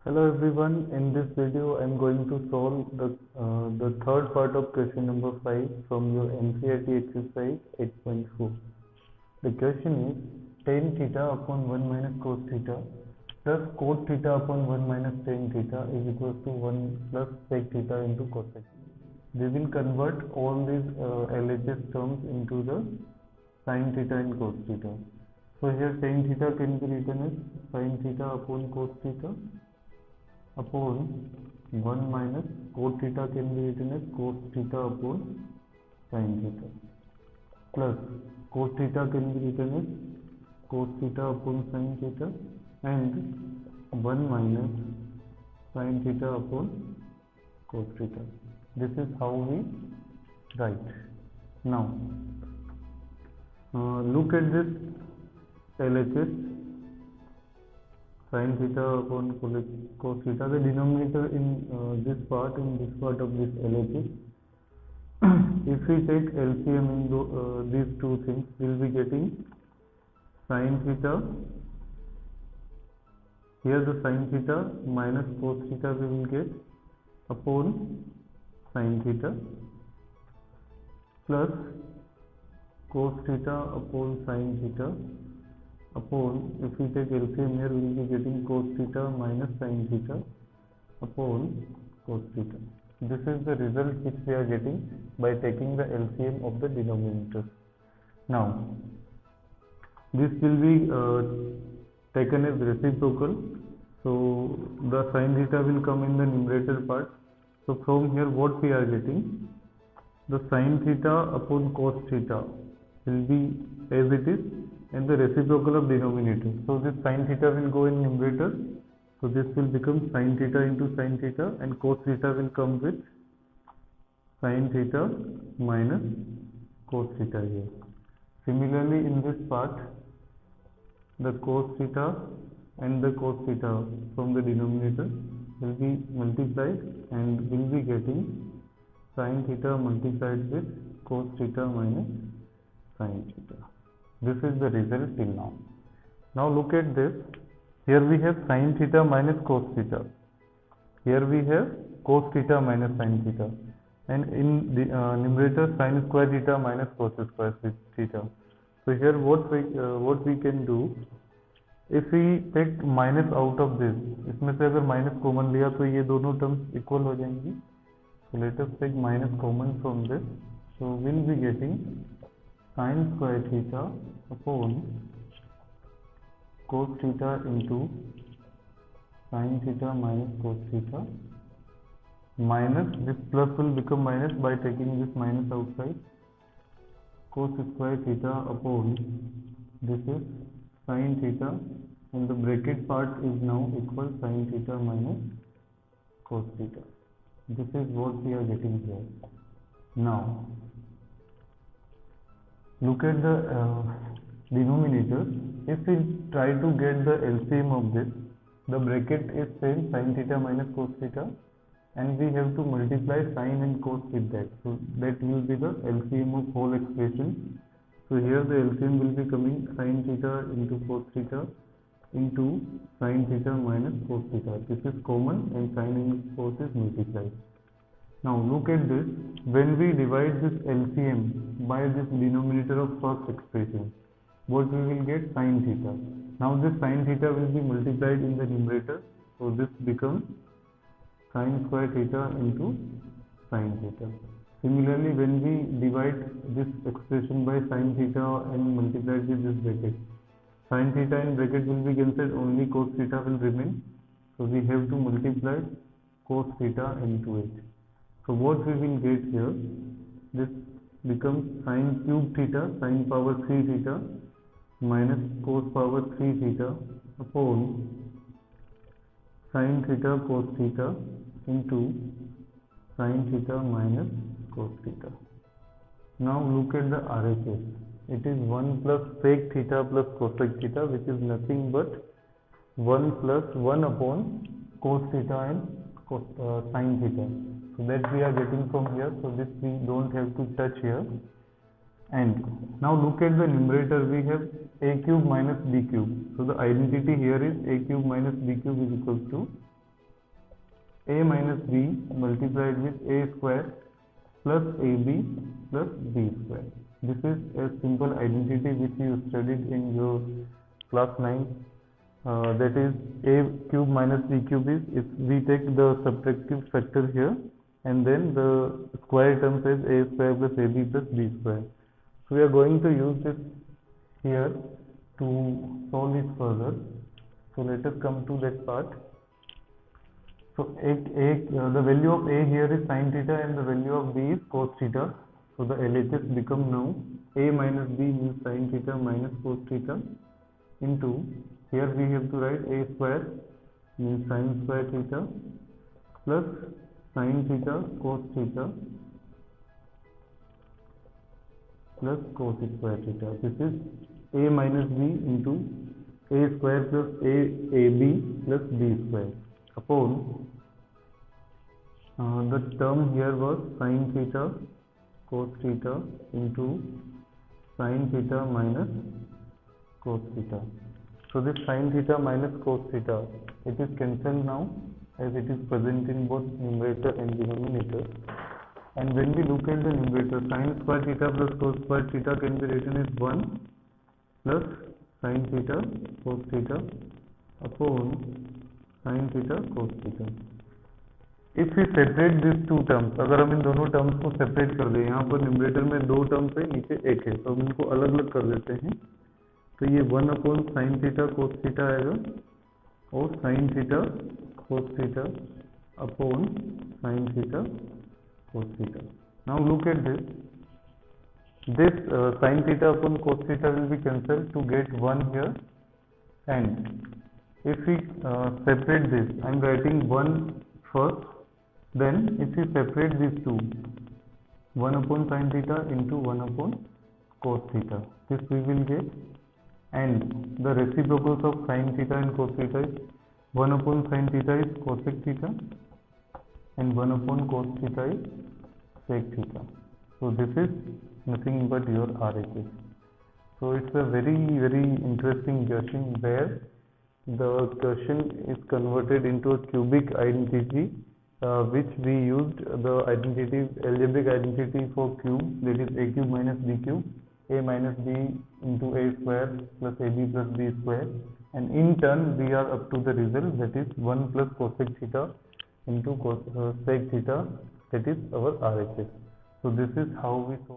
Hello everyone, in this video I am going to solve the third part of question number 5 from your NCERT exercise 8.4. The question is tan theta upon 1 minus cos theta plus cot theta upon 1 minus tan theta is equals to 1 plus sec theta into cosec. We will convert all these LHS terms into the sin theta and cos theta. So here tan theta can be written as sin theta upon cos theta upon 1 minus cot theta can be written as cos theta upon sin theta plus cos theta can be written as cos theta upon sin theta and 1 minus sin theta upon cos theta. This is how we write. Now look at this LHS sin theta upon cos theta. The denominator in this part of this LHS, if we take LCM in these two things, we will be getting sin theta. Here the sin theta minus cos theta we will get upon sin theta plus cos theta upon sin theta upon, if we take LCM here, we will be getting cos theta minus sin theta upon cos theta. This is the result which we are getting by taking the LCM of the denominators. Now, this will be taken as reciprocal. So, the sin theta will come in the numerator part. So, from here what we are getting? The sin theta upon cos theta will be as it is and the reciprocal of denominator. So this sin theta will go in numerator. So this will become sin theta into sin theta and cos theta will come with sin theta minus cos theta here. Similarly in this part, the cos theta and the cos theta from the denominator will be multiplied and will be getting sin theta multiplied with cos theta minus sin theta. This is the result till now. Now look at this. Here we have sin theta minus cos theta. Here we have cos theta minus sin theta. And in the numerator sin square theta minus cos square theta. So here what we can do, if we take minus out of this, इसमें से अगर minus common लिया तो ये दोनों terms equal हो जाएंगी. So let us take minus common from this. So we'll be getting sin square theta upon cos theta into sin theta minus cos theta minus this plus will become minus by taking this minus outside, cos square theta upon this is sin theta and the bracket part is now equal sin theta minus cos theta. This is what we are getting here. Now look at the denominator. If we try to get the LCM of this, the bracket is same sin theta minus cos theta and we have to multiply sin and cos with that. So that will be the LCM of whole expression. So here the LCM will be coming sin theta into cos theta into sin theta minus cos theta. This is common and sin and cos is multiplied. Now look at this. When we divide this LCM by this denominator of first expression, what we will get? Sin theta. Now this sin theta will be multiplied in the numerator. So this becomes sin square theta into sin theta. Similarly, when we divide this expression by sin theta and multiply with this bracket, sin theta and bracket will be cancelled, only cos theta will remain. So we have to multiply cos theta into it. So what we will get here, this becomes sin cube theta, sin power 3 theta minus cos power 3 theta upon sin theta cos theta into sin theta minus cos theta. Now look at the RHS. It is 1 plus sec theta plus cosec theta, which is nothing but 1 plus 1 upon cos theta and sin theta. So that we are getting from here. So this we don't have to touch here. And now look at the numerator. We have a cube minus b cube. So the identity here is a cube minus b cube is equals to a minus b multiplied with a square plus ab plus b square. This is a simple identity which you studied in your class 9. That is a cube minus b cube is, if we take the subtractive factor here and then the square term says a square plus ab plus b square. So we are going to use this here to solve it further. So let us come to that part. So the value of a here is sin theta and the value of b is cos theta. So the LHS become now a minus b means sin theta minus cos theta into, here we have to write a square means sin square theta plus sin theta cos theta plus cos square theta. This is a minus b into a square plus ab plus b square upon the term here was sin theta cos theta into sin theta minus cos theta. So this sin theta minus cos theta, it is cancelled now as it is present in both numerator and denominator. And when we look at the numerator, sin square theta plus cos square theta can be written as 1 plus sin theta cos theta upon sin theta cos theta. If we separate these two terms, अगर हम इन दोनों terms को separate कर दें, यहाँ पर numerator में 2 terms है, नीचे 1 है, तो हम इनको अलग अलग कर देते हैं. तो ये 1 upon sine theta cos theta आएगा और sine theta cos theta upon sine theta cos theta. Now look at this. This sin theta upon cos theta will be cancelled to get 1 here, and if we separate this, I am writing 1 first, then if we separate these two, 1 upon sin theta into 1 upon cos theta, this we will get, and the reciprocals of sin theta and cos theta is 1 upon sin theta is cosec theta and 1 upon cos theta is sec theta. So this is nothing but your RHS. So it's a very interesting question where the question is converted into a cubic identity, which we used the identity, algebraic identity for cube, that is a cube minus b cube, a minus b into a square plus ab plus b square, and in turn we are up to the result, that is 1 plus cosec theta into sec theta, that is our RHS. So this is how we solve.